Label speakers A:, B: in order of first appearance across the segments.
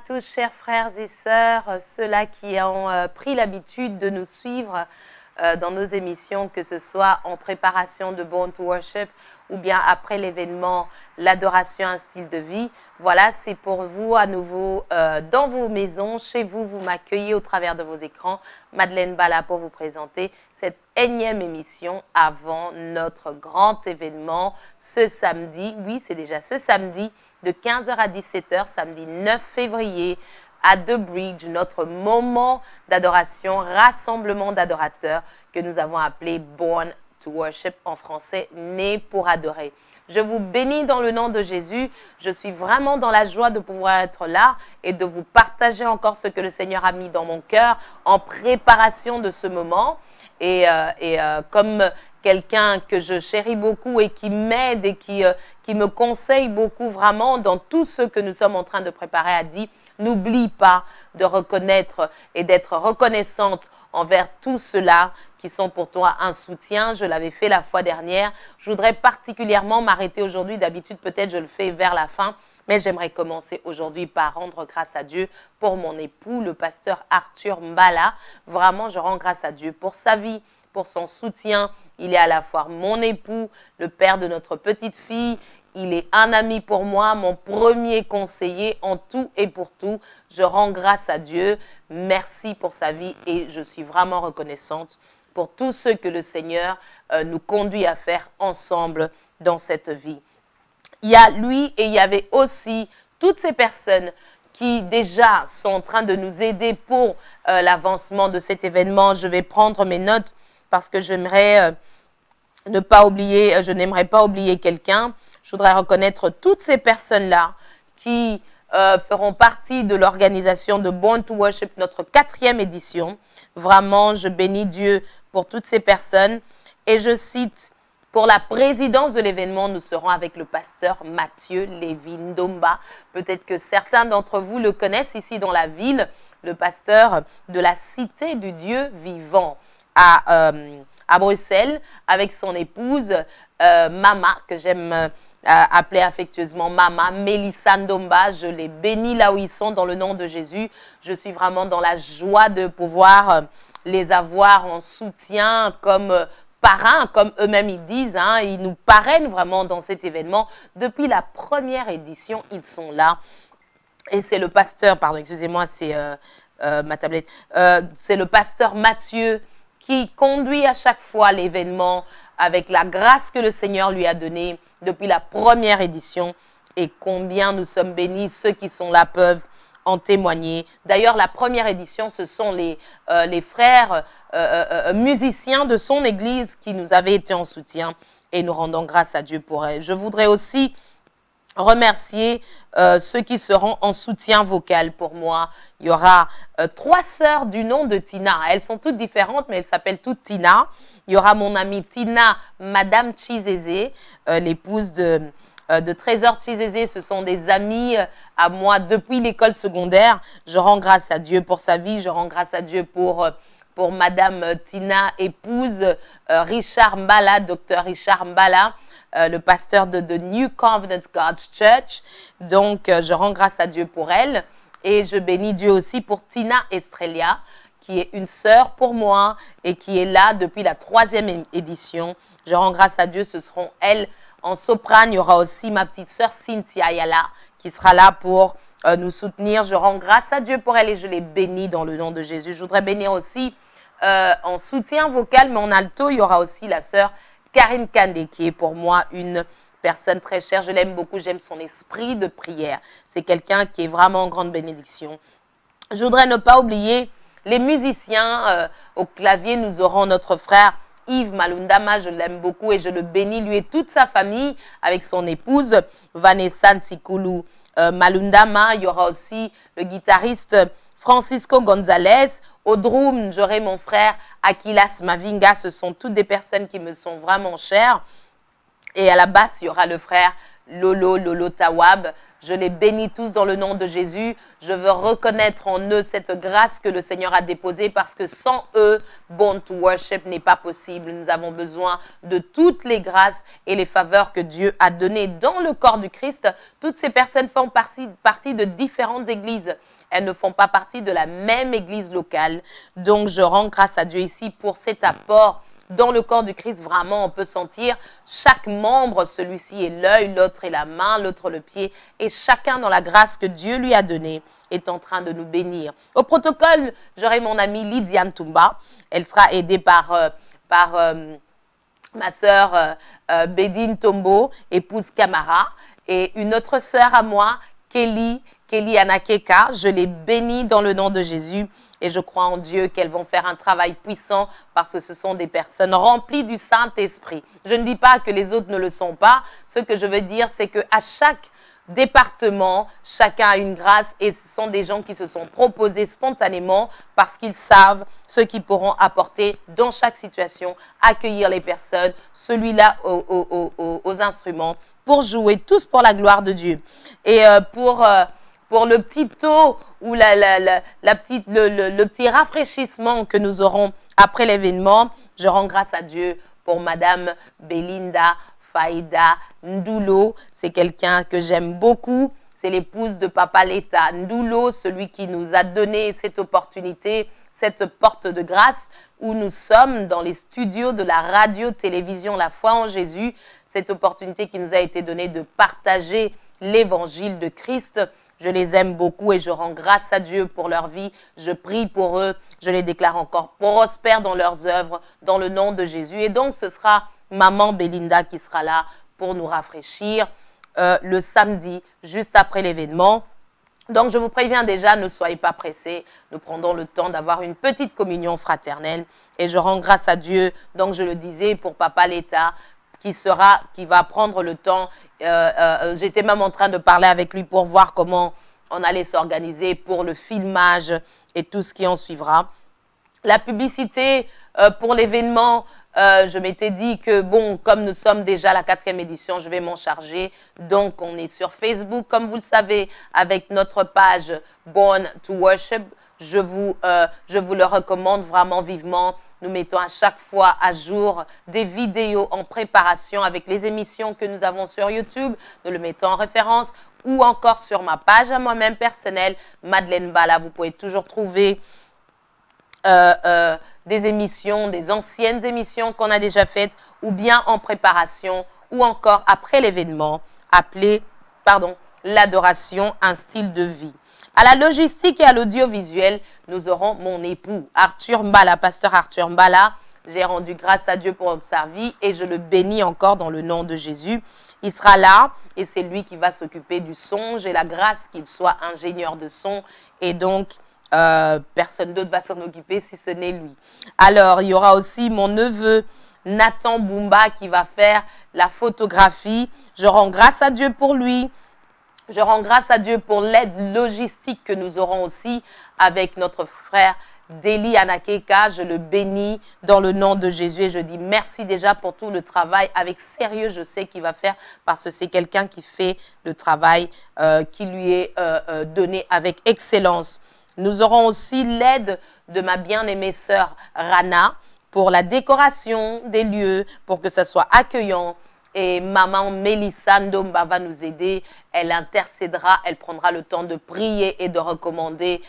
A: tous, chers frères et sœurs, ceux-là qui ont pris l'habitude de nous suivre dans nos émissions, que ce soit en préparation de Born to Worship ou bien après l'événement, l'adoration, un style de vie. Voilà, c'est pour vous à nouveau dans vos maisons, chez vous, vous m'accueillez au travers de vos écrans. Madeleine Bala pour vous présenter cette énième émission avant notre grand événement ce samedi. Oui, c'est déjà ce samedi de 15h à 17h, samedi 9 février à The Bridge, notre moment d'adoration, rassemblement d'adorateurs que nous avons appelé Born to Worship, en français, né pour adorer. Je vous bénis dans le nom de Jésus. Je suis vraiment dans la joie de pouvoir être là et de vous partager encore ce que le Seigneur a mis dans mon cœur en préparation de ce moment. Et comme quelqu'un que je chéris beaucoup et qui m'aide et qui me conseille beaucoup vraiment dans tout ce que nous sommes en train de préparer, a dit: n'oublie pas de reconnaître et d'être reconnaissante envers tous ceux-là qui sont pour toi un soutien. Je l'avais fait la fois dernière. Je voudrais particulièrement m'arrêter aujourd'hui. D'habitude, peut-être je le fais vers la fin. Mais j'aimerais commencer aujourd'hui par rendre grâce à Dieu pour mon époux, le pasteur Arthur Mbala. Vraiment, je rends grâce à Dieu pour sa vie, pour son soutien. Il est à la fois mon époux, le père de notre petite fille. Il est un ami pour moi, mon premier conseiller en tout et pour tout. Je rends grâce à Dieu. Merci pour sa vie et je suis vraiment reconnaissante pour tout ce que le Seigneur nous conduit à faire ensemble dans cette vie. Il y a lui et il y avait aussi toutes ces personnes qui déjà sont en train de nous aider pour l'avancement de cet événement. Je vais prendre mes notes parce que j'aimerais ne pas oublier, je n'aimerais pas oublier quelqu'un. Je voudrais reconnaître toutes ces personnes-là qui feront partie de l'organisation de Born to Worship, notre 4e édition. Vraiment, je bénis Dieu pour toutes ces personnes. Et je cite: pour la présidence de l'événement, nous serons avec le pasteur Mathieu Lévy-Ndomba. Peut-être que certains d'entre vous le connaissent ici dans la ville, le pasteur de la Cité du Dieu vivant à Bruxelles, avec son épouse Mama, que j'aime appeler affectueusement Mama, Mélissa Ndomba. Je les bénis là où ils sont dans le nom de Jésus. Je suis vraiment dans la joie de pouvoir les avoir en soutien comme parrains, comme eux-mêmes ils disent. Ils nous parrainent vraiment dans cet événement. Depuis la première édition, ils sont là. Et c'est le pasteur, pardon, excusez-moi, c'est ma tablette. C'est le pasteur Mathieu qui conduit à chaque fois l'événement avec la grâce que le Seigneur lui a donnée depuis la première édition. Et combien nous sommes bénis, ceux qui sont là peuvent en témoigner. D'ailleurs, la première édition, ce sont les frères musiciens de son église qui nous avaient été en soutien et nous rendons grâce à Dieu pour elle. Je voudrais aussi remercier ceux qui seront en soutien vocal pour moi. Il y aura 3 sœurs du nom de Tina. Elles sont toutes différentes, mais elles s'appellent toutes Tina. Il y aura mon amie Tina, Madame Chizézé, l'épouse de Trésor Chizézé. Ce sont des amis à moi depuis l'école secondaire. Je rends grâce à Dieu pour sa vie. Je rends grâce à Dieu pour Madame Tina, épouse Richard Mbala, docteur Richard Mbala, le pasteur de New Covenant God's Church. Donc, je rends grâce à Dieu pour elle. Et je bénis Dieu aussi pour Tina Estrella, qui est une sœur pour moi et qui est là depuis la 3e édition. Je rends grâce à Dieu, ce seront elles. En soprane, il y aura aussi ma petite sœur Cynthia Ayala qui sera là pour nous soutenir. Je rends grâce à Dieu pour elle et je les bénis dans le nom de Jésus. Je voudrais bénir aussi en soutien vocal, mais en alto, il y aura aussi la sœur Karine Kandé, qui est pour moi une personne très chère. Je l'aime beaucoup, j'aime son esprit de prière. C'est quelqu'un qui est vraiment en grande bénédiction. Je voudrais ne pas oublier les musiciens. Au clavier, nous aurons notre frère Yves Malundama, je l'aime beaucoup et je le bénis, lui et toute sa famille, avec son épouse Vanessa Nsikulu Malundama. Il y aura aussi le guitariste Francisco Gonzalez. Au drum, j'aurai mon frère Akilas Mavinga. Ce sont toutes des personnes qui me sont vraiment chères. Et à la basse, il y aura le frère Lolo Tawab. Je les bénis tous dans le nom de Jésus. Je veux reconnaître en eux cette grâce que le Seigneur a déposée parce que sans eux, Born to Worship n'est pas possible. Nous avons besoin de toutes les grâces et les faveurs que Dieu a données dans le corps du Christ. Toutes ces personnes font partie de différentes églises. elles ne font pas partie de la même église locale. Donc, je rends grâce à Dieu ici pour cet apport. Dans le corps du Christ, vraiment, on peut sentir chaque membre, celui-ci est l'œil, l'autre est la main, l'autre le pied, et chacun dans la grâce que Dieu lui a donnée est en train de nous bénir. Au protocole, j'aurai mon amie Lydiane Toumba. Elle sera aidée par ma sœur Bédine Tombo, épouse Camara, et une autre sœur à moi, Kelly Anakeka. Je les bénis dans le nom de Jésus. Et je crois en Dieu qu'elles vont faire un travail puissant parce que ce sont des personnes remplies du Saint-Esprit. Je ne dis pas que les autres ne le sont pas. Ce que je veux dire, c'est qu'à chaque département, chacun a une grâce et ce sont des gens qui se sont proposés spontanément parce qu'ils savent ce qu'ils pourront apporter dans chaque situation, accueillir les personnes, celui-là aux instruments, pour jouer tous pour la gloire de Dieu. Et pour le petit taux ou le petit rafraîchissement que nous aurons après l'événement, je rends grâce à Dieu pour Madame Belinda Faïda Ndoulo. C'est quelqu'un que j'aime beaucoup. C'est l'épouse de Papa Leta Ndoulo, celui qui nous a donné cette opportunité, cette porte de grâce où nous sommes dans les studios de la radio-télévision La Foi en Jésus. Cette opportunité qui nous a été donnée de partager l'évangile de Christ. Je les aime beaucoup et je rends grâce à Dieu pour leur vie. Je prie pour eux. Je les déclare encore prospères dans leurs œuvres, dans le nom de Jésus. Et donc, ce sera Maman Belinda qui sera là pour nous rafraîchir le samedi, juste après l'événement. Donc, je vous préviens déjà, ne soyez pas pressés. Nous prendrons le temps d'avoir une petite communion fraternelle. Et je rends grâce à Dieu, donc je le disais, pour Papa Leta, qui va prendre le temps. J'étais même en train de parler avec lui pour voir comment on allait s'organiser pour le filmage et tout ce qui en suivra. La publicité pour l'événement, je m'étais dit que, bon, comme nous sommes déjà à la 4e édition, je vais m'en charger. Donc, on est sur Facebook, comme vous le savez, avec notre page Born to Worship. Je vous le recommande vraiment vivement. Nous mettons à chaque fois à jour des vidéos en préparation avec les émissions que nous avons sur YouTube. Nous le mettons en référence ou encore sur ma page à moi-même personnelle, Madeleine Bala. Vous pouvez toujours trouver des émissions, des anciennes émissions qu'on a déjà faites ou bien en préparation ou encore après l'événement appelé, l'adoration, un style de vie. À la logistique et à l'audiovisuel, nous aurons mon époux, Arthur Mbala, pasteur Arthur Mbala. J'ai rendu grâce à Dieu pour sa vie et je le bénis encore dans le nom de Jésus. Il sera là et c'est lui qui va s'occuper du son. J'ai la grâce qu'il soit ingénieur de son et donc personne d'autre va s'en occuper si ce n'est lui. Alors, il y aura aussi mon neveu Nathan Boumba qui va faire la photographie. Je rends grâce à Dieu pour lui. Je rends grâce à Dieu pour l'aide logistique que nous aurons aussi avec notre frère Deli Anakeka. Je le bénis dans le nom de Jésus et je dis merci déjà pour tout le travail avec sérieux. Je sais qu'il va faire parce que c'est quelqu'un qui fait le travail qui lui est donné avec excellence. Nous aurons aussi l'aide de ma bien-aimée sœur Rana pour la décoration des lieux, pour que ça soit accueillant. Et maman Mélissa Ndomba va nous aider. Elle intercédera, elle prendra le temps de prier et de recommander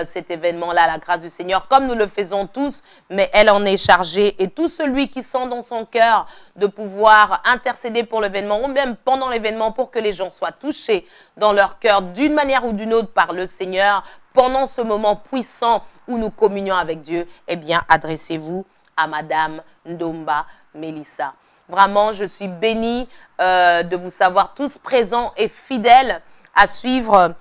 A: cet événement-là à la grâce du Seigneur, comme nous le faisons tous, mais elle en est chargée. Et tout celui qui sent dans son cœur de pouvoir intercéder pour l'événement, ou même pendant l'événement, pour que les gens soient touchés dans leur cœur d'une manière ou d'une autre par le Seigneur, pendant ce moment puissant où nous communions avec Dieu, eh bien, adressez-vous à Madame Ndomba Mélissa. Vraiment, je suis bénie de vous savoir tous présents et fidèles à suivre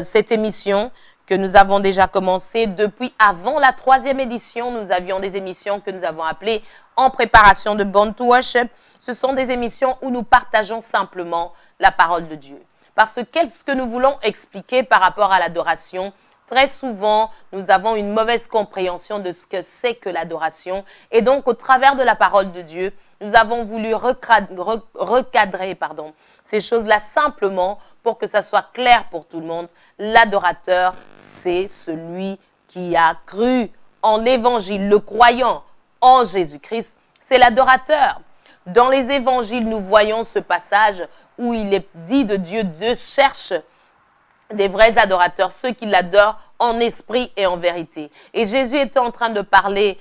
A: cette émission que nous avons déjà commencée. Depuis avant la 3e édition, nous avions des émissions que nous avons appelées en préparation de Born to Worship. Ce sont des émissions où nous partageons simplement la parole de Dieu. Parce que qu'est-ce que nous voulons expliquer par rapport à l'adoration ? Très souvent, nous avons une mauvaise compréhension de ce que c'est que l'adoration. Et donc, au travers de la parole de Dieu, nous avons voulu recadrer ces choses-là simplement pour que ça soit clair pour tout le monde. L'adorateur, c'est celui qui a cru en l'évangile, le croyant en Jésus-Christ. C'est l'adorateur. Dans les évangiles, nous voyons ce passage où il est dit de Dieu, Dieu cherche des vrais adorateurs, ceux qui l'adorent en esprit et en vérité. Et Jésus était en train de parler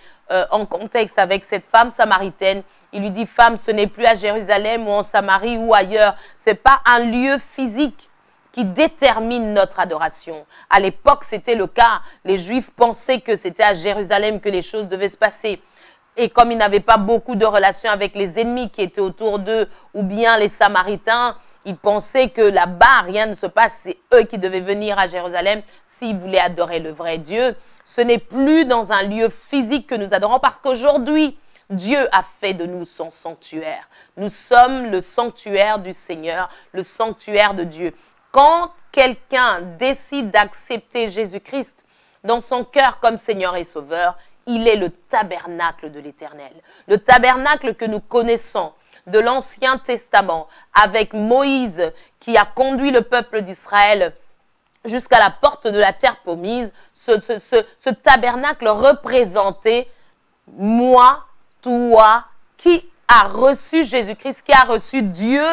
A: en contexte avec cette femme samaritaine. Il lui dit, femme, ce n'est plus à Jérusalem ou en Samarie ou ailleurs. Ce n'est pas un lieu physique qui détermine notre adoration. À l'époque, c'était le cas. Les Juifs pensaient que c'était à Jérusalem que les choses devaient se passer. Et comme ils n'avaient pas beaucoup de relations avec les ennemis qui étaient autour d'eux ou bien les Samaritains, ils pensaient que là-bas, rien ne se passe. C'est eux qui devaient venir à Jérusalem s'ils voulaient adorer le vrai Dieu. Ce n'est plus dans un lieu physique que nous adorons parce qu'aujourd'hui, Dieu a fait de nous son sanctuaire. Nous sommes le sanctuaire du Seigneur, le sanctuaire de Dieu. Quand quelqu'un décide d'accepter Jésus-Christ dans son cœur comme Seigneur et Sauveur, il est le tabernacle de l'Éternel. Le tabernacle que nous connaissons de l'Ancien Testament avec Moïse qui a conduit le peuple d'Israël jusqu'à la porte de la terre promise, ce tabernacle représentait moi, toi, qui a reçu Jésus-Christ, qui a reçu Dieu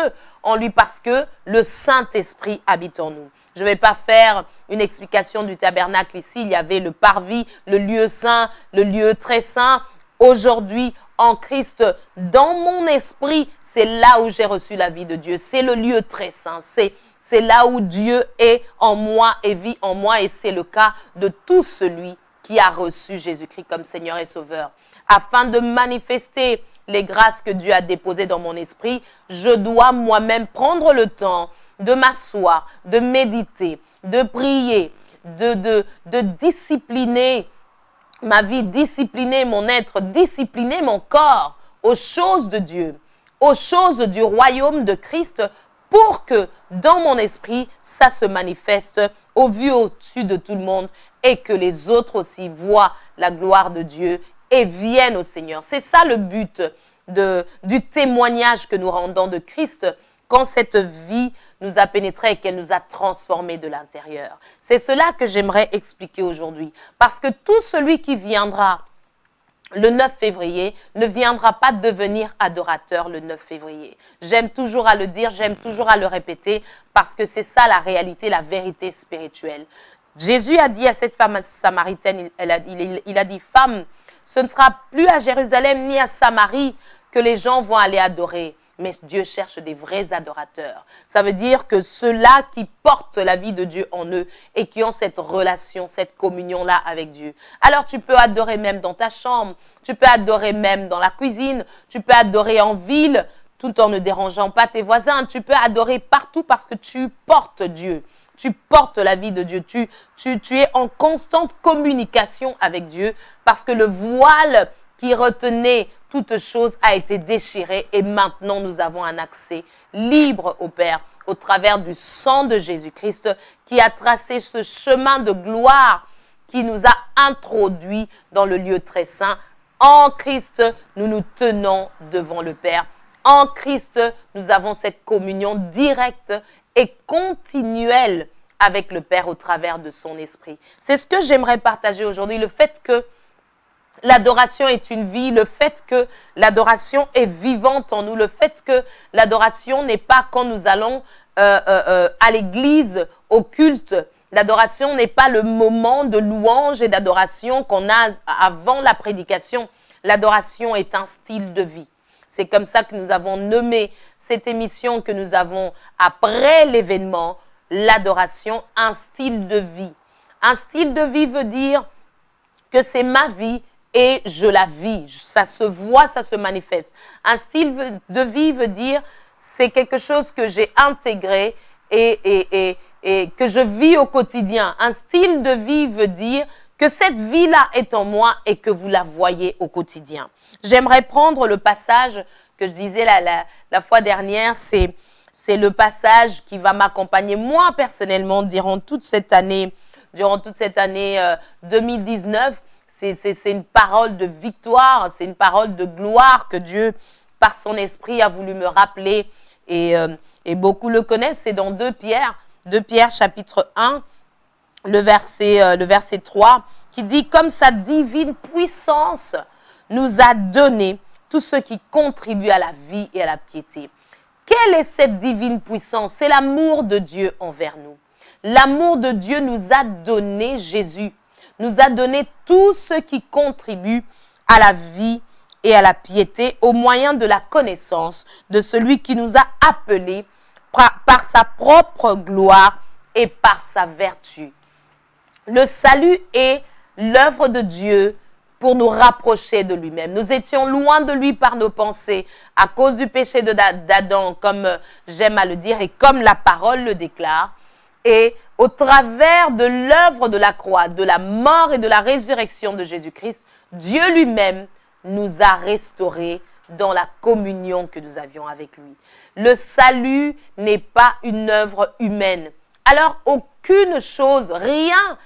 A: en lui parce que le Saint-Esprit habite en nous. Je ne vais pas faire une explication du tabernacle ici. Il y avait le parvis, le lieu saint, le lieu très saint. Aujourd'hui, en Christ, dans mon esprit, c'est là où j'ai reçu la vie de Dieu. C'est le lieu très saint. C'est là où Dieu est en moi et vit en moi. Et c'est le cas de tout celui qui a reçu Jésus-Christ comme Seigneur et Sauveur. Afin de manifester les grâces que Dieu a déposées dans mon esprit, je dois moi-même prendre le temps de m'asseoir, de méditer, de prier, de discipliner ma vie, discipliner mon être, discipliner mon corps aux choses de Dieu, aux choses du royaume de Christ pour que dans mon esprit, ça se manifeste au vu au-dessus de tout le monde et que les autres aussi voient la gloire de Dieu et viennent au Seigneur. C'est ça le but du témoignage que nous rendons de Christ quand cette vie nous a pénétré et qu'elle nous a transformés de l'intérieur. C'est cela que j'aimerais expliquer aujourd'hui. Parce que tout celui qui viendra le 9 février ne viendra pas devenir adorateur le 9 février. J'aime toujours à le dire, j'aime toujours à le répéter parce que c'est ça la réalité, la vérité spirituelle. Jésus a dit à cette femme samaritaine, il a dit, femme, ce ne sera plus à Jérusalem ni à Samarie que les gens vont aller adorer. Mais Dieu cherche des vrais adorateurs. Ça veut dire que ceux-là qui portent la vie de Dieu en eux et qui ont cette relation, cette communion-là avec Dieu. Alors tu peux adorer même dans ta chambre, tu peux adorer même dans la cuisine, tu peux adorer en ville tout en ne dérangeant pas tes voisins. Tu peux adorer partout parce que tu portes Dieu. Tu portes la vie de Dieu. Tu es en constante communication avec Dieu parce que le voile qui retenait toute chose a été déchirée et maintenant nous avons un accès libre au Père au travers du sang de Jésus-Christ qui a tracé ce chemin de gloire qui nous a introduits dans le lieu très saint. En Christ, nous nous tenons devant le Père. En Christ, nous avons cette communion directe et continuelle avec le Père au travers de son esprit. C'est ce que j'aimerais partager aujourd'hui, le fait que l'adoration est une vie, le fait que l'adoration est vivante en nous, le fait que l'adoration n'est pas quand nous allons à l'église, au culte. L'adoration n'est pas le moment de louange et d'adoration qu'on a avant la prédication. L'adoration est un style de vie. C'est comme ça que nous avons nommé cette émission que nous avons après l'événement, l'adoration, un style de vie. Un style de vie veut dire que c'est ma vie et je la vis. Ça se voit, ça se manifeste. Un style de vie veut dire c'est quelque chose que j'ai intégré et que je vis au quotidien. Un style de vie veut dire que cette vie-là est en moi et que vous la voyez au quotidien. J'aimerais prendre le passage que je disais la fois dernière, c'est le passage qui va m'accompagner moi personnellement durant toute cette année 2019. C'est une parole de victoire, c'est une parole de gloire que Dieu, par son esprit, a voulu me rappeler. Et beaucoup le connaissent, c'est dans 2 Pierre chapitre 1, le verset 3, qui dit « Comme sa divine puissance nous a donné tout ce qui contribue à la vie et à la piété. » Quelle est cette divine puissance? C'est l'amour de Dieu envers nous. L'amour de Dieu nous a donné Jésus, nous a donné tout ce qui contribue à la vie et à la piété au moyen de la connaissance de celui qui nous a appelés par sa propre gloire et par sa vertu. Le salut est l'œuvre de Dieu pour nous rapprocher de lui-même. Nous étions loin de lui par nos pensées à cause du péché d'Adam, comme j'aime à le dire et comme la parole le déclare. Et au travers de l'œuvre de la croix, de la mort et de la résurrection de Jésus-Christ, Dieu lui-même nous a restaurés dans la communion que nous avions avec lui. Le salut n'est pas une œuvre humaine. Alors, aucune chose, rien,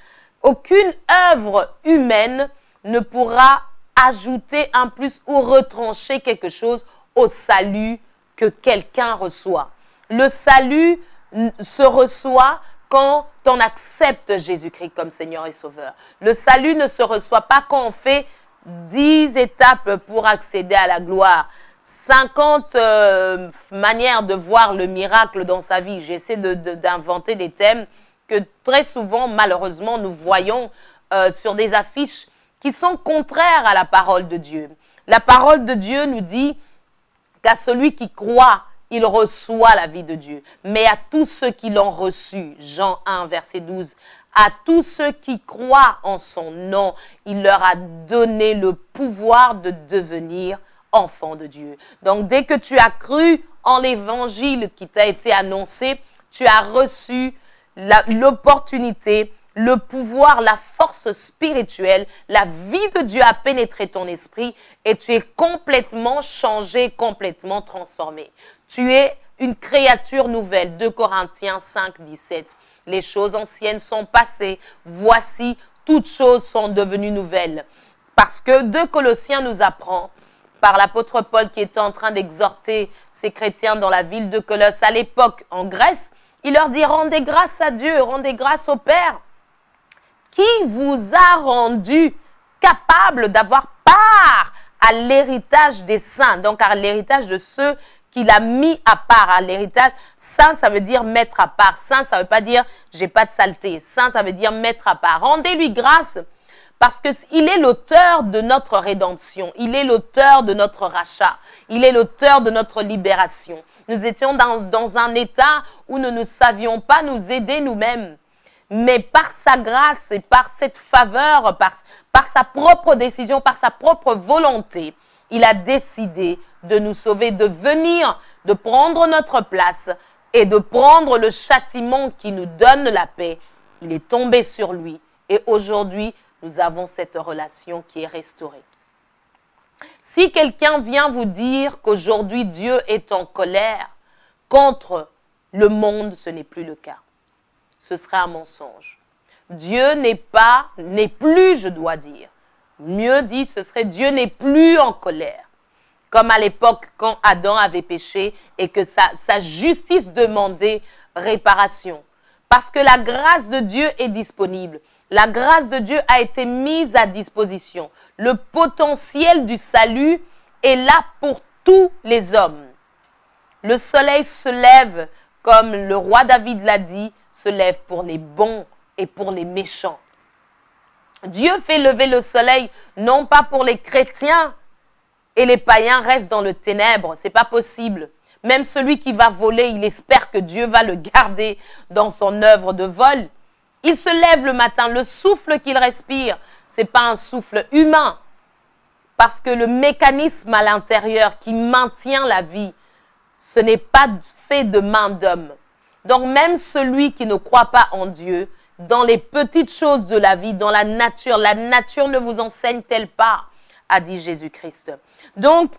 A: aucune œuvre humaine ne pourra ajouter un plus ou retrancher quelque chose au salut que quelqu'un reçoit. Le salut se reçoit quand on accepte Jésus-Christ comme Seigneur et Sauveur. Le salut ne se reçoit pas quand on fait 10 étapes pour accéder à la gloire. 50 manières de voir le miracle dans sa vie. J'essaie d'inventer des thèmes que très souvent, malheureusement, nous voyons sur des affiches qui sont contraires à la parole de Dieu. La parole de Dieu nous dit qu'à celui qui croit, il reçoit la vie de Dieu. Mais à tous ceux qui l'ont reçu, Jean 1, verset 12, à tous ceux qui croient en son nom, il leur a donné le pouvoir de devenir enfants de Dieu. Donc, dès que tu as cru en l'évangile qui t'a été annoncé, tu as reçu l'opportunité, le pouvoir, la force spirituelle, la vie de Dieu a pénétré ton esprit et tu es complètement changé, complètement transformé. Tu es une créature nouvelle. 2 Corinthiens 5, 17. Les choses anciennes sont passées. Voici, toutes choses sont devenues nouvelles. Parce que 2 Colossiens nous apprend, par l'apôtre Paul qui était en train d'exhorter ces chrétiens dans la ville de Colosse à l'époque en Grèce, il leur dit « Rendez grâce à Dieu, rendez grâce au Père, qui vous a rendu capable d'avoir part à l'héritage des saints, donc à l'héritage de ceux qu'il a mis à part, à l'héritage. Saint, ça veut dire mettre à part. Saint, ça ne veut pas dire j'ai pas de saleté. Saint, ça veut dire mettre à part. Rendez-lui grâce parce qu'il est l'auteur de notre rédemption. Il est l'auteur de notre rachat. Il est l'auteur de notre libération. Nous étions dans un état où nous ne savions pas nous aider nous-mêmes. Mais par sa grâce et par cette faveur, par sa propre décision, par sa propre volonté, il a décidé de nous sauver, de venir, de prendre notre place et de prendre le châtiment qui nous donne la paix. Il est tombé sur lui et aujourd'hui, nous avons cette relation qui est restaurée. Si quelqu'un vient vous dire qu'aujourd'hui Dieu est en colère contre le monde, ce n'est plus le cas. Ce serait un mensonge. Dieu n'est plus, je dois dire. Mieux dit, ce serait Dieu n'est plus en colère. Comme à l'époque quand Adam avait péché et que sa justice demandait réparation. Parce que la grâce de Dieu est disponible. La grâce de Dieu a été mise à disposition. Le potentiel du salut est là pour tous les hommes. Le soleil se lève, comme le roi David l'a dit, se lève pour les bons et pour les méchants. Dieu fait lever le soleil, non pas pour les chrétiens et les païens restent dans le ténèbre. Ce n'est pas possible. Même celui qui va voler, il espère que Dieu va le garder dans son œuvre de vol. Il se lève le matin, le souffle qu'il respire, ce n'est pas un souffle humain. Parce que le mécanisme à l'intérieur qui maintient la vie, ce n'est pas fait de main d'homme. Donc même celui qui ne croit pas en Dieu, dans les petites choses de la vie, dans la nature ne vous enseigne-t-elle pas, a dit Jésus-Christ. Donc,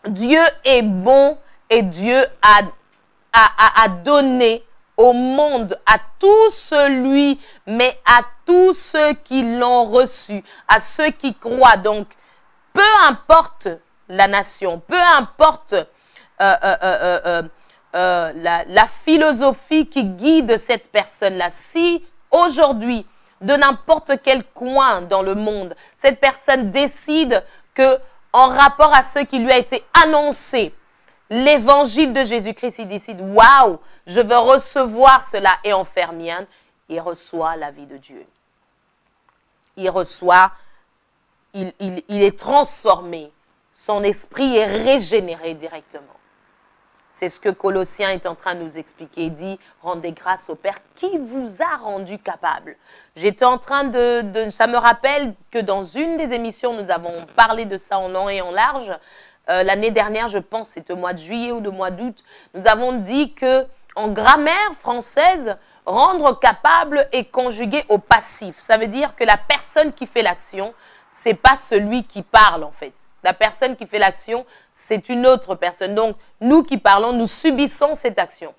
A: Dieu est bon et Dieu a donné au monde, à tout celui, mais à tous ceux qui l'ont reçu, à ceux qui croient. Donc, peu importe la nation, peu importe la philosophie qui guide cette personne-là. Si aujourd'hui, de n'importe quel coin dans le monde, cette personne décide que, en rapport à ce qui lui a été annoncé, l'évangile de Jésus-Christ, il décide, waouh, je veux recevoir cela et en faire mienne, il reçoit la vie de Dieu. Il reçoit, il est transformé, son esprit est régénéré directement. C'est ce que Colossiens est en train de nous expliquer. Il dit, rendez grâce au Père qui vous a rendu capable. J'étais en train ça me rappelle que dans une des émissions, nous avons parlé de ça en long et en large. L'année dernière, je pense, c'était au mois de juillet ou au mois d'août, nous avons dit que en grammaire française, rendre capable est conjugué au passif. Ça veut dire que la personne qui fait l'action, c'est pas celui qui parle en fait. La personne qui fait l'action, c'est une autre personne. Donc, nous qui parlons, nous subissons cette action.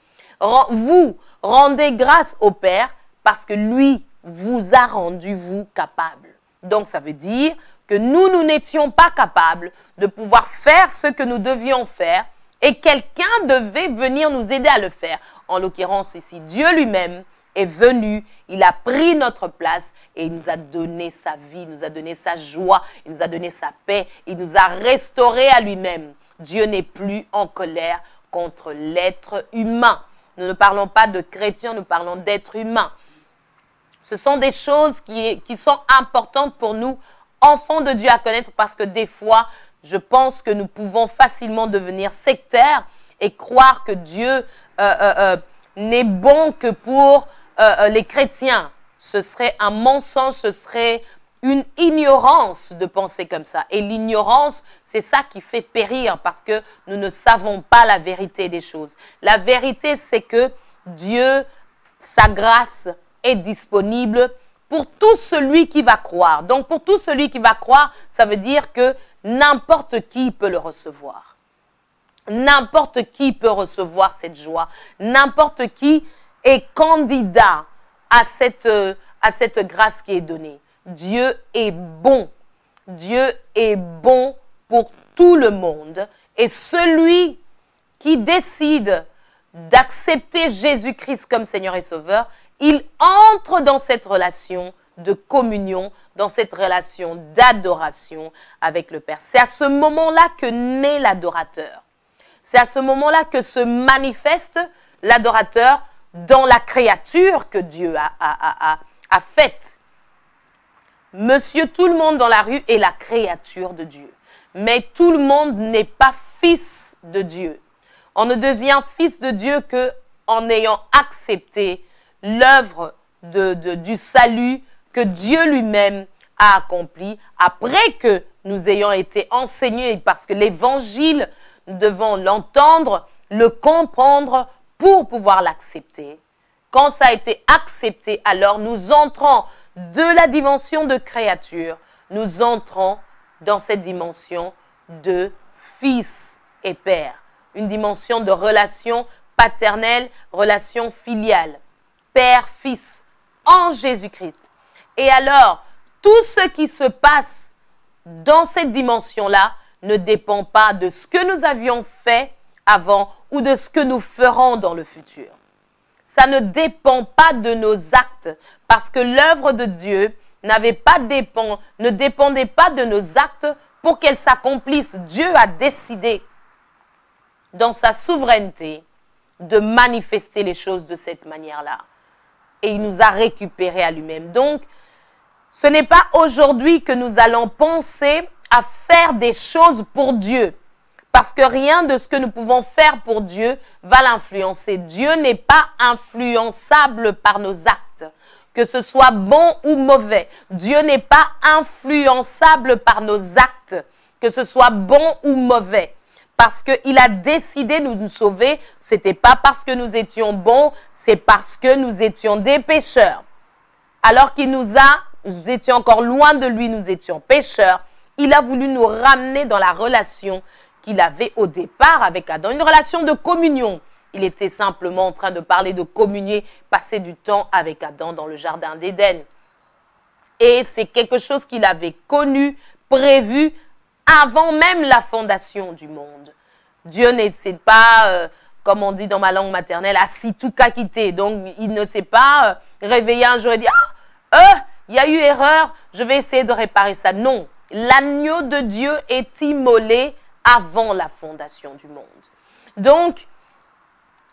A: Vous rendez grâce au Père parce que lui vous a rendu vous capable. Donc, ça veut dire que nous n'étions pas capables de pouvoir faire ce que nous devions faire et quelqu'un devait venir nous aider à le faire. En l'occurrence ici, Dieu lui-même est venu, il a pris notre place et il nous a donné sa vie, il nous a donné sa joie, il nous a donné sa paix, il nous a restaurés à lui-même. Dieu n'est plus en colère contre l'être humain. Nous ne parlons pas de chrétiens, nous parlons d'êtres humains. Ce sont des choses qui sont importantes pour nous, enfants de Dieu, à connaître parce que des fois, je pense que nous pouvons facilement devenir sectaires et croire que Dieu n'est bon que pour les chrétiens. Ce serait un mensonge, ce serait une ignorance de penser comme ça. Et l'ignorance, c'est ça qui fait périr parce que nous ne savons pas la vérité des choses. La vérité, c'est que Dieu, sa grâce est disponible pour tout celui qui va croire. Donc, pour tout celui qui va croire, ça veut dire que n'importe qui peut le recevoir. N'importe qui peut recevoir cette joie. N'importe qui est candidat à cette grâce qui est donnée. Dieu est bon. Dieu est bon pour tout le monde. Et celui qui décide d'accepter Jésus-Christ comme Seigneur et Sauveur, il entre dans cette relation de communion, dans cette relation d'adoration avec le Père. C'est à ce moment-là que naît l'adorateur. C'est à ce moment-là que se manifeste l'adorateur dans la créature que Dieu a faite. Monsieur tout le monde dans la rue est la créature de Dieu. Mais tout le monde n'est pas fils de Dieu. On ne devient fils de Dieu qu'en ayant accepté l'œuvre du salut que Dieu lui-même a accompli après que nous ayons été enseignés, parce que l'évangile, nous devons l'entendre, le comprendre pour pouvoir l'accepter. Quand ça a été accepté, alors nous entrons de la dimension de créature, nous entrons dans cette dimension de fils et père, une dimension de relation paternelle, relation filiale, père-fils en Jésus-Christ. Et alors, tout ce qui se passe dans cette dimension-là ne dépend pas de ce que nous avions fait avant ou de ce que nous ferons dans le futur. Ça ne dépend pas de nos actes parce que l'œuvre de Dieu ne dépendait pas de nos actes pour qu'elle s'accomplisse. Dieu a décidé dans sa souveraineté de manifester les choses de cette manière-là. Et il nous a récupérés à lui-même. Donc, ce n'est pas aujourd'hui que nous allons penser à faire des choses pour Dieu. Parce que rien de ce que nous pouvons faire pour Dieu va l'influencer. Dieu n'est pas influençable par nos actes, que ce soit bon ou mauvais. Dieu n'est pas influençable par nos actes, que ce soit bon ou mauvais. Parce qu'il a décidé de nous sauver, ce n'était pas parce que nous étions bons, c'est parce que nous étions des pécheurs. Alors qu'il nous étions encore loin de lui, nous étions pécheurs. Il a voulu nous ramener dans la relation qu'il avait au départ avec Adam, une relation de communion. Il était simplement en train de parler de communier, passer du temps avec Adam dans le jardin d'Éden. Et c'est quelque chose qu'il avait connu, prévu, avant même la fondation du monde. Dieu n'essaie pas, comme on dit dans ma langue maternelle, assis tout qu'à quitter. Donc, il ne s'est pas réveillé un jour et dit « Ah, il y a eu erreur, je vais essayer de réparer ça. » Non, l'agneau de Dieu est immolé avant la fondation du monde. Donc,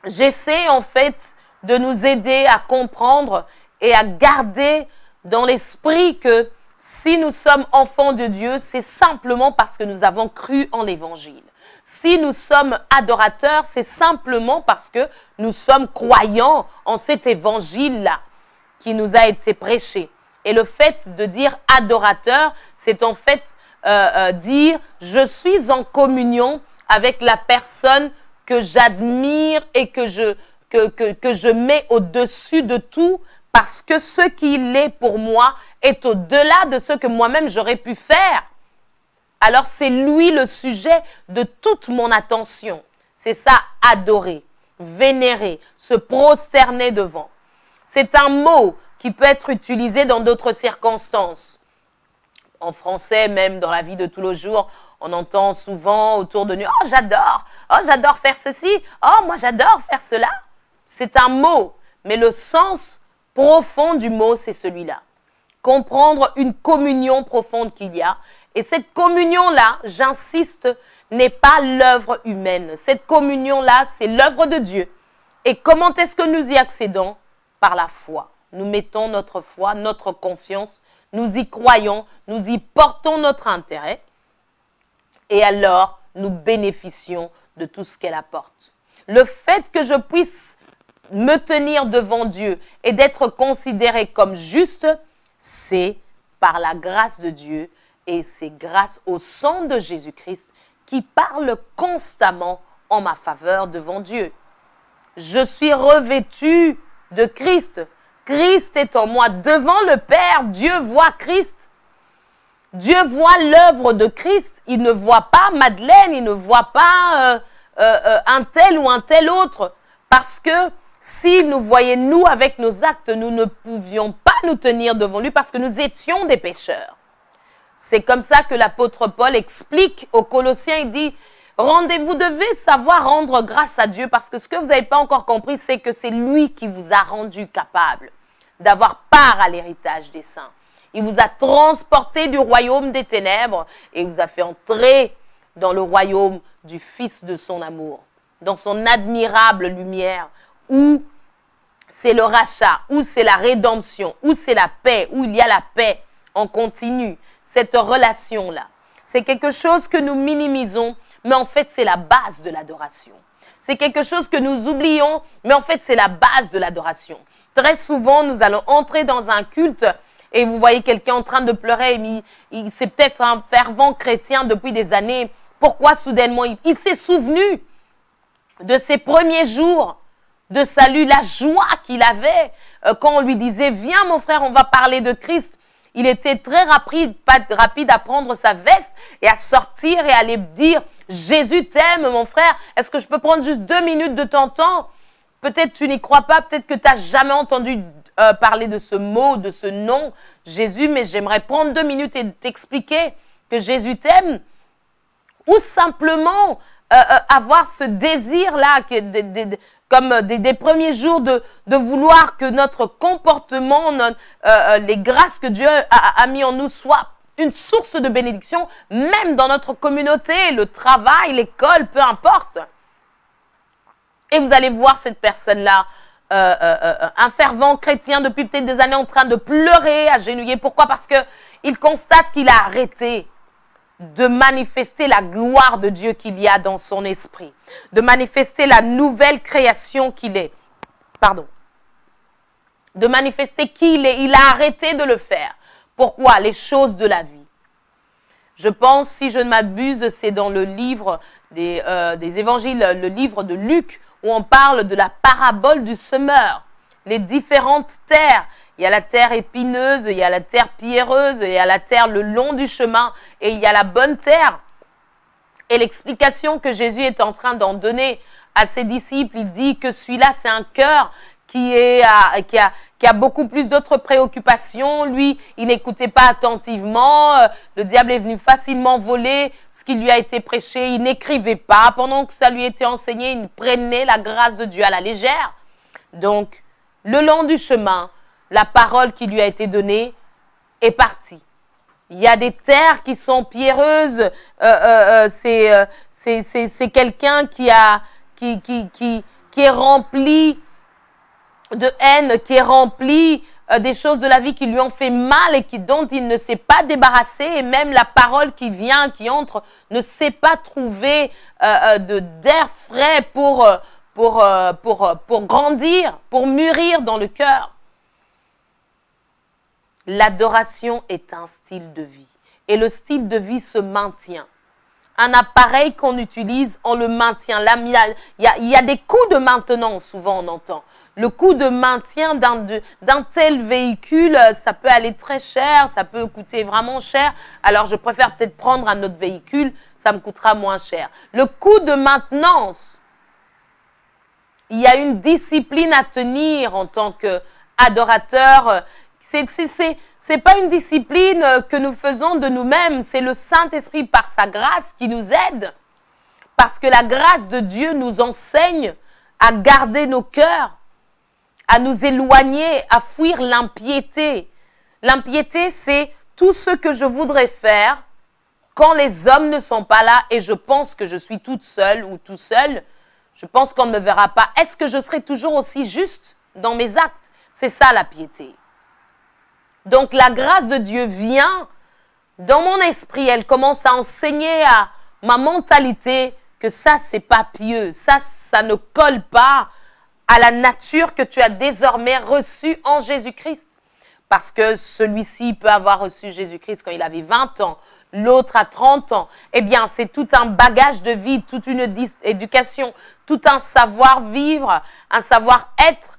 A: j'essaie en fait de nous aider à comprendre et à garder dans l'esprit que si nous sommes enfants de Dieu, c'est simplement parce que nous avons cru en l'Évangile. Si nous sommes adorateurs, c'est simplement parce que nous sommes croyants en cet Évangile-là qui nous a été prêché. Et le fait de dire adorateur, c'est en fait dire je suis en communion avec la personne que j'admire et que je mets au-dessus de tout parce que ce qu'il est pour moi est au-delà de ce que moi-même j'aurais pu faire. Alors c'est lui le sujet de toute mon attention. C'est ça, adorer, vénérer, se prosterner devant. C'est un mot qui peut être utilisé dans d'autres circonstances. En français, même dans la vie de tous les jours, on entend souvent autour de nous « Oh, j'adore faire ceci. Oh, moi, j'adore faire cela. » C'est un mot, mais le sens profond du mot, c'est celui-là. Comprendre une communion profonde qu'il y a. Et cette communion-là, j'insiste, n'est pas l'œuvre humaine. Cette communion-là, c'est l'œuvre de Dieu. Et comment est-ce que nous y accédons? Par la foi. Nous mettons notre foi, notre confiance, nous y croyons, nous y portons notre intérêt. Et alors, nous bénéficions de tout ce qu'elle apporte. Le fait que je puisse me tenir devant Dieu et d'être considéré comme juste, c'est par la grâce de Dieu et c'est grâce au sang de Jésus-Christ qui parle constamment en ma faveur devant Dieu. Je suis revêtu de Christ. Christ est en moi. Devant le Père, Dieu voit Christ. Dieu voit l'œuvre de Christ. Il ne voit pas Madeleine, il ne voit pas un tel ou un tel autre. Parce que s'il nous voyait, nous, avec nos actes, nous ne pouvions pas nous tenir devant lui parce que nous étions des pécheurs. C'est comme ça que l'apôtre Paul explique aux Colossiens, il dit « Vous devez savoir rendre grâce à Dieu parce que ce que vous n'avez pas encore compris, c'est que c'est lui qui vous a rendu capable d'avoir part à l'héritage des saints. Il vous a transporté du royaume des ténèbres et vous a fait entrer dans le royaume du Fils de son amour, dans son admirable lumière, où c'est le rachat, où c'est la rédemption, où c'est la paix, où il y a la paix en continu. Cette relation-là, c'est quelque chose que nous minimisons, mais en fait, c'est la base de l'adoration. C'est quelque chose que nous oublions, mais en fait, c'est la base de l'adoration. Très souvent, nous allons entrer dans un culte et vous voyez quelqu'un en train de pleurer, mais c'est peut-être un fervent chrétien depuis des années. Pourquoi soudainement, il s'est souvenu de ses premiers jours de salut, la joie qu'il avait quand on lui disait « Viens mon frère, on va parler de Christ ». Il était très rapide à prendre sa veste et à sortir et à aller dire « Jésus t'aime mon frère, est-ce que je peux prendre juste 2 minutes de ton temps ?» Peut-être tu n'y crois pas, peut-être que tu n'as jamais entendu parler de ce mot, de ce nom, Jésus, mais j'aimerais prendre 2 minutes et t'expliquer que Jésus t'aime. Ou simplement avoir ce désir-là, comme des premiers jours de vouloir que notre comportement, les grâces que Dieu a mis en nous soient une source de bénédiction, même dans notre communauté, le travail, l'école, peu importe. Et vous allez voir cette personne-là, un fervent chrétien depuis peut-être des années en train de pleurer, agenouillé. Pourquoi? Parce qu'il constate qu'il a arrêté de manifester la gloire de Dieu qu'il y a dans son esprit, de manifester la nouvelle création qu'il est, de manifester qui il est. Il a arrêté de le faire. Pourquoi? Les choses de la vie. Je pense, si je ne m'abuse, c'est dans le livre des évangiles, le livre de Luc, où on parle de la parabole du semeur, les différentes terres. Il y a la terre épineuse, il y a la terre pierreuse, il y a la terre le long du chemin et il y a la bonne terre. Et l'explication que Jésus est en train d'en donner à ses disciples, il dit que celui-là, c'est un cœur qui a beaucoup plus d'autres préoccupations. Lui, il n'écoutait pas attentivement. Le diable est venu facilement voler ce qui lui a été prêché. Il n'écrivait pas. Pendant que ça lui était enseigné, il prenait la grâce de Dieu à la légère. Donc, le long du chemin, la parole qui lui a été donnée est partie. Il y a des terres qui sont pierreuses. C'est quelqu'un qui est rempli de haine, qui est rempli des choses de la vie qui lui ont fait mal et dont il ne s'est pas débarrassé, et même la parole qui vient, qui entre, ne sait pas trouver d'air frais pour grandir, pour mûrir dans le cœur. L'adoration est un style de vie et le style de vie se maintient. Un appareil qu'on utilise, on le maintient. Là, il y a des coûts de maintenance, souvent on entend. Le coût de maintien d'un tel véhicule, ça peut aller très cher, ça peut coûter vraiment cher. Alors, je préfère peut-être prendre un autre véhicule, ça me coûtera moins cher. Le coût de maintenance, il y a une discipline à tenir en tant qu'adorateur. C'est pas une discipline que nous faisons de nous-mêmes, c'est le Saint-Esprit par sa grâce qui nous aide. Parce que la grâce de Dieu nous enseigne à garder nos cœurs, à nous éloigner, à fuir l'impiété. L'impiété, c'est tout ce que je voudrais faire quand les hommes ne sont pas là et je pense que je suis toute seule ou tout seul. Je pense qu'on ne me verra pas. Est-ce que je serai toujours aussi juste dans mes actes? C'est ça la piété. Donc la grâce de Dieu vient dans mon esprit, elle commence à enseigner à ma mentalité que ça, c'est pas pieux, ça ne colle pas à la nature que tu as désormais reçue en Jésus-Christ. Parce que celui-ci peut avoir reçu Jésus-Christ quand il avait 20 ans, l'autre à 30 ans. Eh bien, c'est tout un bagage de vie, toute une éducation, tout un savoir-vivre, un savoir-être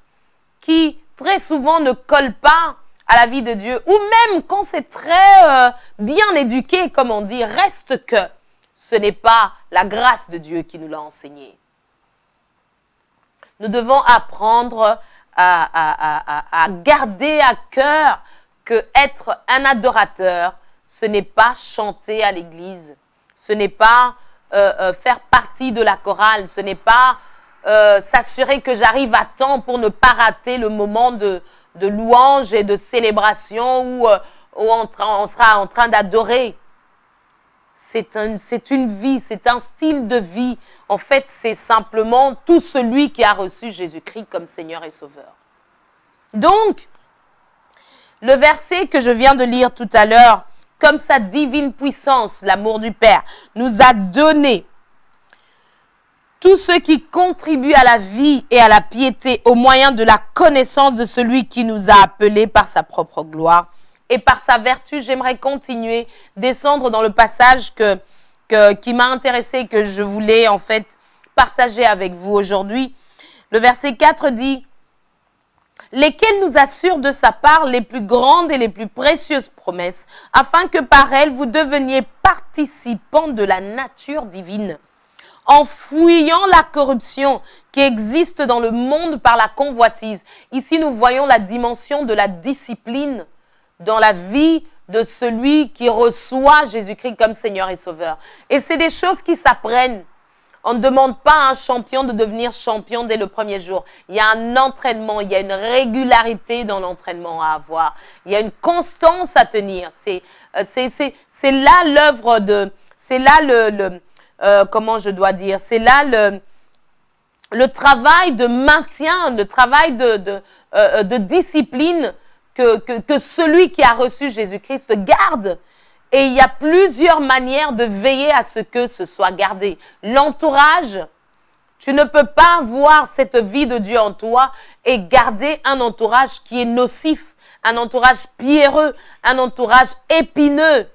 A: qui très souvent ne colle pas à la vie de Dieu. Ou même quand c'est très bien éduqué, comme on dit, reste que ce n'est pas la grâce de Dieu qui nous l'a enseigné. Nous devons apprendre à garder à cœur que être un adorateur, ce n'est pas chanter à l'église, ce n'est pas faire partie de la chorale, ce n'est pas s'assurer que j'arrive à temps pour ne pas rater le moment de louange et de célébration où on sera en train d'adorer. C'est une vie, c'est un style de vie. En fait, c'est simplement tout celui qui a reçu Jésus-Christ comme Seigneur et Sauveur. Donc, le verset que je viens de lire tout à l'heure, comme sa divine puissance, l'amour du Père, nous a donné tout ce qui contribue à la vie et à la piété au moyen de la connaissance de celui qui nous a appelés par sa propre gloire et par sa vertu. J'aimerais continuer, descendre dans le passage qui m'a intéressé, que je voulais en fait partager avec vous aujourd'hui. Le verset 4 dit « Lesquels nous assurent de sa part les plus grandes et les plus précieuses promesses, afin que par elles vous deveniez participants de la nature divine. » En fuyant la corruption qui existe dans le monde par la convoitise. Ici, nous voyons la dimension de la discipline dans la vie de celui qui reçoit Jésus-Christ comme Seigneur et Sauveur. Et c'est des choses qui s'apprennent. On ne demande pas à un champion de devenir champion dès le premier jour. Il y a un entraînement, il y a une régularité dans l'entraînement à avoir. Il y a une constance à tenir. C'est là l'œuvre de... C'est là comment je dois dire, c'est là le travail de maintien, le travail de discipline que celui qui a reçu Jésus-Christ garde. Et il y a plusieurs manières de veiller à ce que ce soit gardé. L'entourage, tu ne peux pas voir cette vie de Dieu en toi et garder un entourage qui est nocif, un entourage pierreux, un entourage épineux,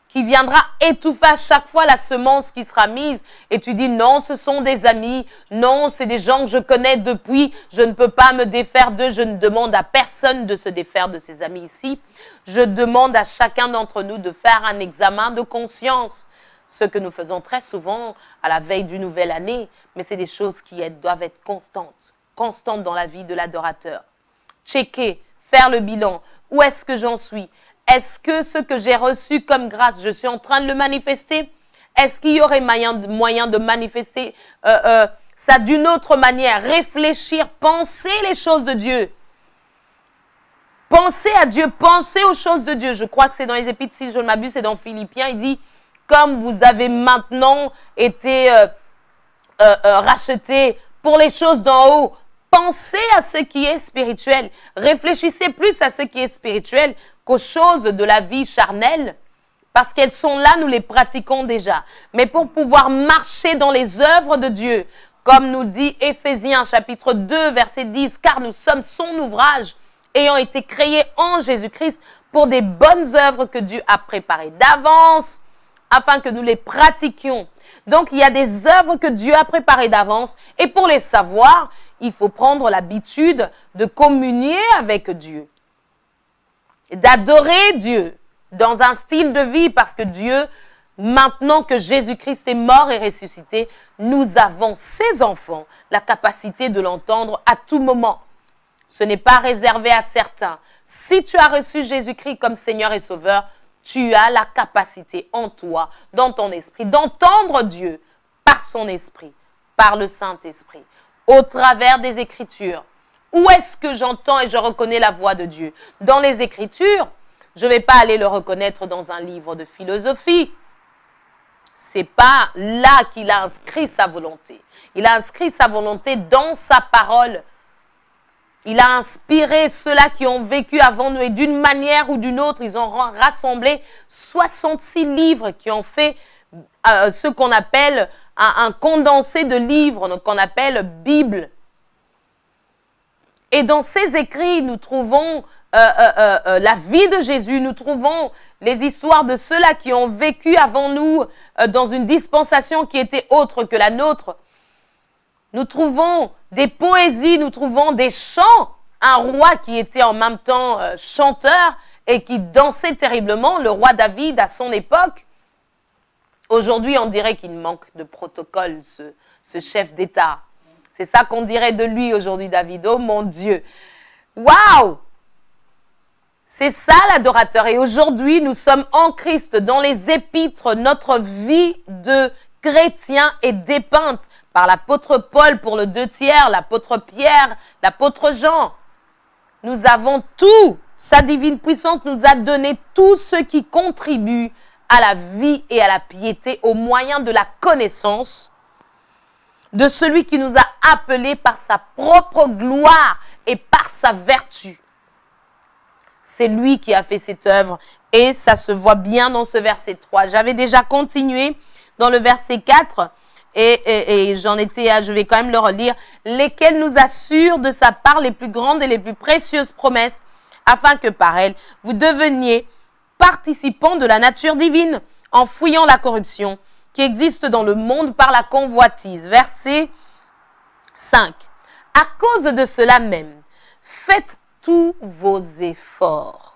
A: qui viendra étouffer à chaque fois la semence qui sera mise. Et tu dis, non, ce sont des amis. Non, c'est des gens que je connais depuis. Je ne peux pas me défaire d'eux. Je ne demande à personne de se défaire de ses amis ici. Je demande à chacun d'entre nous de faire un examen de conscience. Ce que nous faisons très souvent à la veille d'une nouvelle année. Mais c'est des choses qui doivent être constantes. Constantes dans la vie de l'adorateur. Checker, faire le bilan. Où est-ce que j'en suis ? Est-ce que ce que j'ai reçu comme grâce, je suis en train de le manifester? Est-ce qu'il y aurait moyen de manifester ça d'une autre manière? Réfléchir, penser les choses de Dieu. Penser à Dieu, penser aux choses de Dieu. Je crois que c'est dans les Épîtres, si je ne m'abuse, c'est dans Philippiens. Il dit, comme vous avez maintenant été rachetés pour les choses d'en haut. Pensez à ce qui est spirituel. Réfléchissez plus à ce qui est spirituel qu'aux choses de la vie charnelle. Parce qu'elles sont là, nous les pratiquons déjà. Mais pour pouvoir marcher dans les œuvres de Dieu, comme nous dit Éphésiens chapitre 2, verset 10, car nous sommes son ouvrage, ayant été créés en Jésus-Christ pour des bonnes œuvres que Dieu a préparées d'avance, afin que nous les pratiquions. Donc, il y a des œuvres que Dieu a préparées d'avance, et pour les savoir, il faut prendre l'habitude de communier avec Dieu, d'adorer Dieu dans un style de vie, parce que Dieu, maintenant que Jésus-Christ est mort et ressuscité, nous avons, ses enfants, la capacité de l'entendre à tout moment. Ce n'est pas réservé à certains. Si tu as reçu Jésus-Christ comme Seigneur et Sauveur, tu as la capacité en toi, dans ton esprit, d'entendre Dieu par son esprit, par le Saint-Esprit, au travers des Écritures. Où est-ce que j'entends et je reconnais la voix de Dieu? Dans les Écritures. Je ne vais pas aller le reconnaître dans un livre de philosophie. Ce n'est pas là qu'il a inscrit sa volonté. Il a inscrit sa volonté dans sa parole. Il a inspiré ceux-là qui ont vécu avant nous et d'une manière ou d'une autre, ils ont rassemblé 66 livres qui ont fait ce qu'on appelle un condensé de livres, qu'on appelle Bible. Et dans ces écrits, nous trouvons la vie de Jésus, nous trouvons les histoires de ceux-là qui ont vécu avant nous dans une dispensation qui était autre que la nôtre. Nous trouvons des poésies, nous trouvons des chants. Un roi qui était en même temps chanteur et qui dansait terriblement, le roi David à son époque. Aujourd'hui, on dirait qu'il manque de protocole, ce chef d'État. C'est ça qu'on dirait de lui aujourd'hui, David. Oh mon Dieu! Waouh! C'est ça l'adorateur. Et aujourd'hui, nous sommes en Christ. Dans les épîtres, notre vie de chrétien est dépeinte par l'apôtre Paul pour le 2/3, l'apôtre Pierre, l'apôtre Jean. Nous avons tout. Sa divine puissance nous a donné tout ce qui contribue à la vie et à la piété au moyen de la connaissance de celui qui nous a appelés par sa propre gloire et par sa vertu. C'est lui qui a fait cette œuvre et ça se voit bien dans ce verset 3. J'avais déjà continué dans le verset 4 et j'en étais, je vais quand même le relire. Lesquels nous assurent de sa part les plus grandes et les plus précieuses promesses afin que par elles, vous deveniez participants de la nature divine en fouillant la corruption qui existe dans le monde par la convoitise. Verset 5. À cause de cela même, faites tous vos efforts.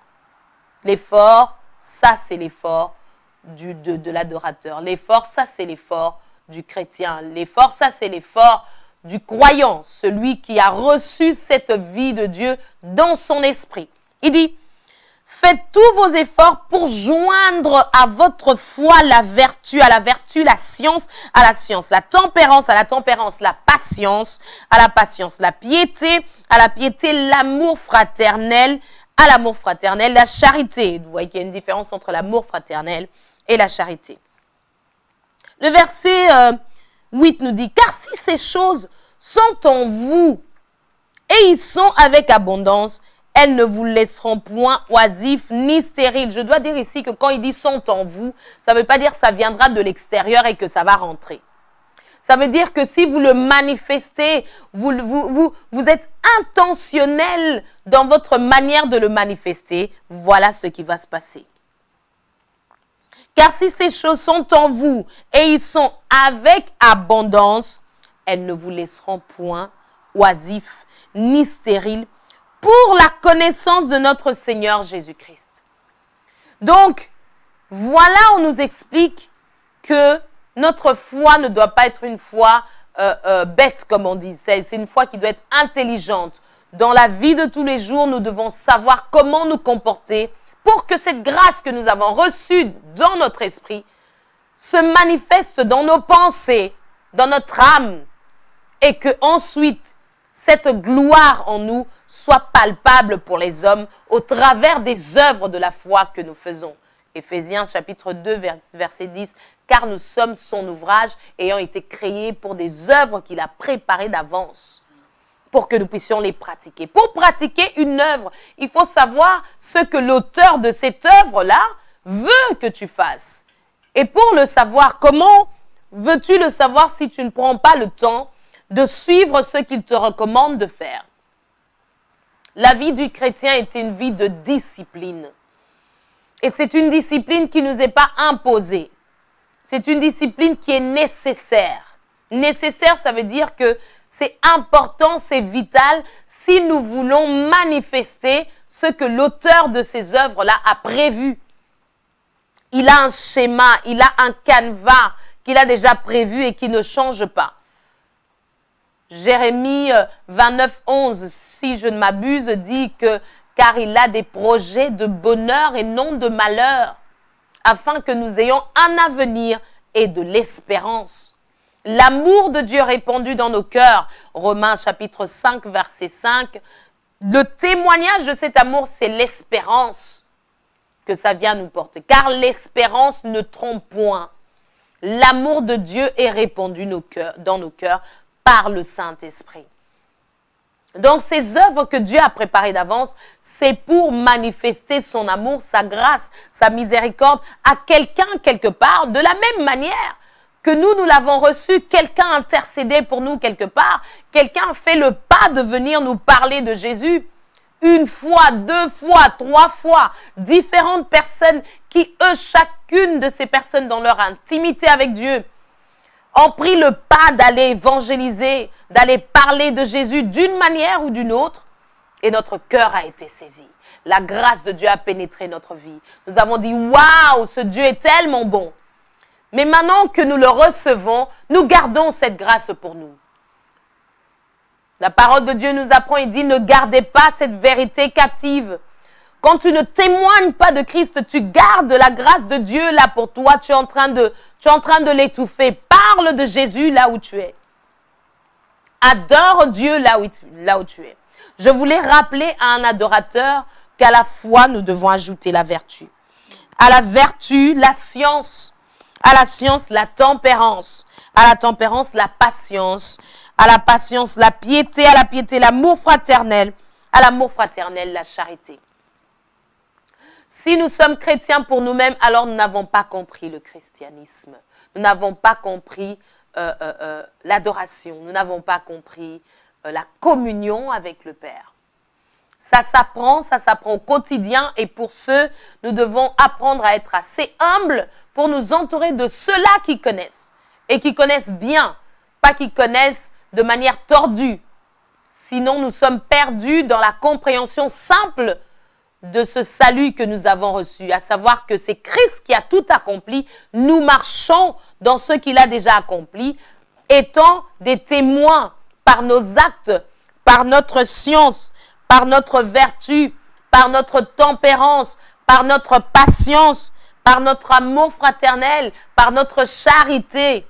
A: L'effort, ça c'est l'effort de l'adorateur. L'effort, ça c'est l'effort du chrétien. L'effort, ça c'est l'effort du croyant, celui qui a reçu cette vie de Dieu dans son esprit. Il dit, faites tous vos efforts pour joindre à votre foi la vertu, à la vertu, la science, à la science, la tempérance, à la tempérance, la patience, à la patience, la piété, à la piété, l'amour fraternel, à l'amour fraternel, la charité. Vous voyez qu'il y a une différence entre l'amour fraternel et la charité. Le verset 8 nous dit, car si ces choses sont en vous et ils sont avec abondance, elles ne vous laisseront point oisifs ni stériles. Je dois dire ici que quand il dit sont en vous, ça ne veut pas dire que ça viendra de l'extérieur et que ça va rentrer. Ça veut dire que si vous le manifestez, vous êtes intentionnel dans votre manière de le manifester, voilà ce qui va se passer. Car si ces choses sont en vous et ils sont avec abondance, elles ne vous laisseront point oisifs ni stériles pour la connaissance de notre Seigneur Jésus-Christ. Donc, voilà, on nous explique que notre foi ne doit pas être une foi bête, comme on dit. C'est une foi qui doit être intelligente. Dans la vie de tous les jours, nous devons savoir comment nous comporter pour que cette grâce que nous avons reçue dans notre esprit se manifeste dans nos pensées, dans notre âme, et que ensuite cette gloire en nous soit palpable pour les hommes au travers des œuvres de la foi que nous faisons. Éphésiens chapitre 2, verset 10. Car nous sommes son ouvrage, ayant été créés pour des œuvres qu'il a préparées d'avance, pour que nous puissions les pratiquer. Pour pratiquer une œuvre, il faut savoir ce que l'auteur de cette œuvre-là veut que tu fasses. Et pour le savoir, comment veux-tu le savoir si tu ne prends pas le temps de suivre ce qu'il te recommande de faire? La vie du chrétien est une vie de discipline. Et c'est une discipline qui ne nous est pas imposée. C'est une discipline qui est nécessaire. Nécessaire, ça veut dire que c'est important, c'est vital si nous voulons manifester ce que l'auteur de ces œuvres-là a prévu. Il a un schéma, il a un canevas qu'il a déjà prévu et qui ne change pas. Jérémie 29, 11, si je ne m'abuse, dit que « car il a des projets de bonheur et non de malheur, afin que nous ayons un avenir et de l'espérance. » L'amour de Dieu répandu dans nos cœurs, Romains chapitre 5, verset 5, le témoignage de cet amour, c'est l'espérance que ça vient nous porter. Car l'espérance ne trompe point. L'amour de Dieu est répandu dans nos cœurs par le Saint-Esprit. Donc, ces œuvres que Dieu a préparées d'avance, c'est pour manifester son amour, sa grâce, sa miséricorde à quelqu'un quelque part, de la même manière que nous l'avons reçu, quelqu'un a intercédé pour nous quelque part, quelqu'un fait le pas de venir nous parler de Jésus. Une fois, deux fois, trois fois, différentes personnes qui, eux, chacune de ces personnes dans leur intimité avec Dieu, ont pris le pas d'aller évangéliser, d'aller parler de Jésus d'une manière ou d'une autre, et notre cœur a été saisi. La grâce de Dieu a pénétré notre vie. Nous avons dit, waouh, ce Dieu est tellement bon. Mais maintenant que nous le recevons, nous gardons cette grâce pour nous. La parole de Dieu nous apprend, il dit, ne gardez pas cette vérité captive. Quand tu ne témoignes pas de Christ, tu gardes la grâce de Dieu là pour toi. Tu es en train de l'étouffer. Parle de Jésus là où tu es. Adore Dieu là où tu es. Je voulais rappeler à un adorateur qu'à la foi, nous devons ajouter la vertu. À la vertu, la science. À la science, la tempérance. À la tempérance, la patience. À la patience, la piété. À la piété, l'amour fraternel. À l'amour fraternel, la charité. Si nous sommes chrétiens pour nous-mêmes, alors nous n'avons pas compris le christianisme. Nous n'avons pas compris l'adoration. Nous n'avons pas compris la communion avec le Père. Ça s'apprend au quotidien. Et pour ce, nous devons apprendre à être assez humbles pour nous entourer de ceux-là qui connaissent. Et qui connaissent bien, pas qui connaissent de manière tordue. Sinon, nous sommes perdus dans la compréhension simple de ce salut que nous avons reçu, à savoir que c'est Christ qui a tout accompli. Nous marchons dans ce qu'il a déjà accompli, étant des témoins par nos actes, par notre science, par notre vertu, par notre tempérance, par notre patience, par notre amour fraternel, par notre charité.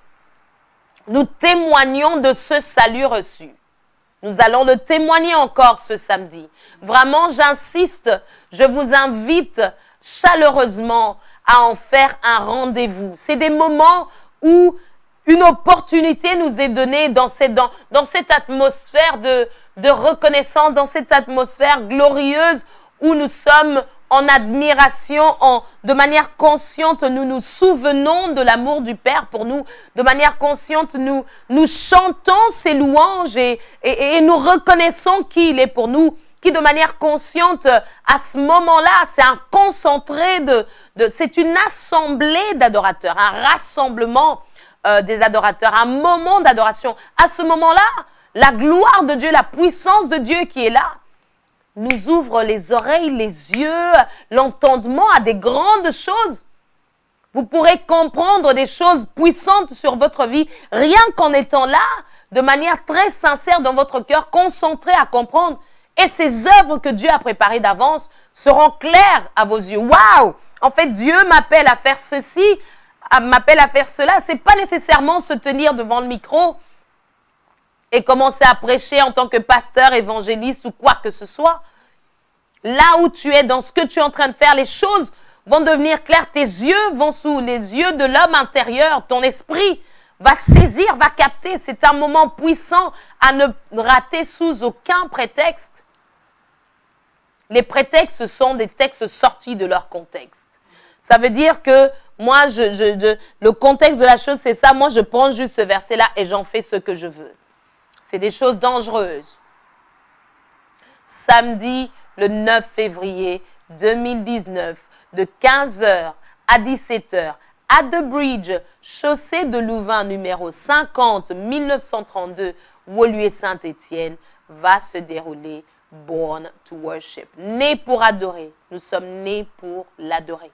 A: Nous témoignons de ce salut reçu. Nous allons le témoigner encore ce samedi. Vraiment, j'insiste, je vous invite chaleureusement à en faire un rendez-vous. C'est des moments où une opportunité nous est donnée dans cette atmosphère de reconnaissance, dans cette atmosphère glorieuse où nous sommes en admiration, de manière consciente, nous nous souvenons de l'amour du Père pour nous. De manière consciente, nous chantons ses louanges et nous reconnaissons qui il est pour nous. Qui de manière consciente, à ce moment-là, c'est un concentré c'est une assemblée d'adorateurs, un rassemblement des adorateurs, un moment d'adoration. À ce moment-là, la gloire de Dieu, la puissance de Dieu qui est là, nous ouvre les oreilles, les yeux, l'entendement à des grandes choses. Vous pourrez comprendre des choses puissantes sur votre vie, rien qu'en étant là, de manière très sincère dans votre cœur, concentré à comprendre. Et ces œuvres que Dieu a préparées d'avance seront claires à vos yeux. Waouh! En fait, Dieu m'appelle à faire ceci, m'appelle à faire cela. Ce n'est pas nécessairement se tenir devant le micro et commencer à prêcher en tant que pasteur, évangéliste ou quoi que ce soit. Là où tu es, dans ce que tu es en train de faire, les choses vont devenir clairs. Tes yeux vont sous les yeux de l'homme intérieur. Ton esprit va saisir, va capter. C'est un moment puissant à ne rater sous aucun prétexte. Les prétextes sont des textes sortis de leur contexte. Ça veut dire que moi, le contexte de la chose, c'est ça. Moi, je prends juste ce verset-là et j'en fais ce que je veux. C'est des choses dangereuses. Samedi, le 9 février 2019, de 15h à 17h, à The Bridge, chaussée de Louvain, numéro 50, 1932, Woluwe-Saint-Étienne, va se dérouler Born to Worship. Né pour adorer. Nous sommes nés pour l'adorer.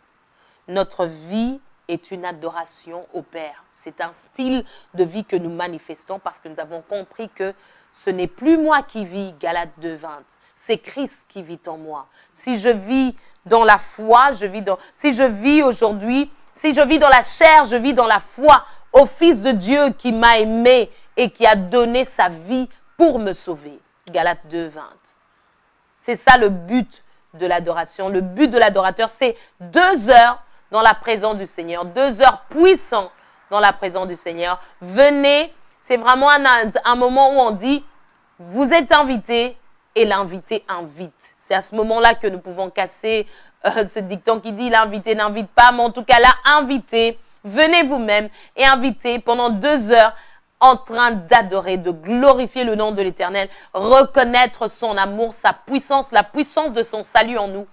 A: Notre vie est une adoration au Père. C'est un style de vie que nous manifestons parce que nous avons compris que ce n'est plus moi qui vis, Galates 2:20. C'est Christ qui vit en moi. Si je vis dans la foi, si je vis aujourd'hui, si je vis dans la chair, je vis dans la foi au Fils de Dieu qui m'a aimé et qui a donné sa vie pour me sauver. Galates 2:20. C'est ça le but de l'adoration. Le but de l'adorateur, c'est 2 heures dans la présence du Seigneur, 2 heures puissantes dans la présence du Seigneur. Venez, c'est vraiment un moment où on dit, vous êtes invités et l'invité invite. C'est à ce moment-là que nous pouvons casser ce dicton qui dit l'invité n'invite pas, mais en tout cas là, invitez, venez vous-même et invitez pendant 2 heures en train d'adorer, de glorifier le nom de l'Éternel, reconnaître son amour, sa puissance, la puissance de son salut en nous.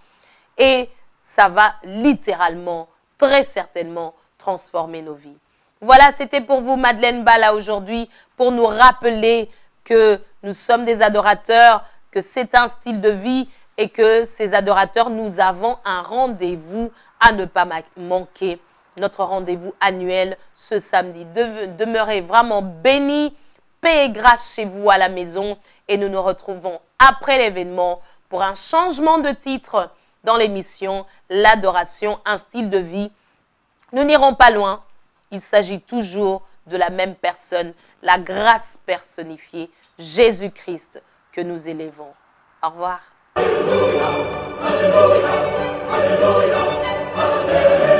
A: Et ça va littéralement, très certainement, transformer nos vies. Voilà, c'était pour vous Madeleine Bala aujourd'hui, pour nous rappeler que nous sommes des adorateurs, que c'est un style de vie et que ces adorateurs, nous avons un rendez-vous à ne pas manquer. Notre rendez-vous annuel ce samedi. Demeurez vraiment bénis, paix et grâce chez vous à la maison. Et nous nous retrouvons après l'événement pour un changement de titre dans l'émission L'adoration, un style de vie. Nous n'irons pas loin. Il s'agit toujours de la même personne, la grâce personnifiée, Jésus-Christ, que nous élevons. Au revoir. Alléluia, alléluia, alléluia, alléluia.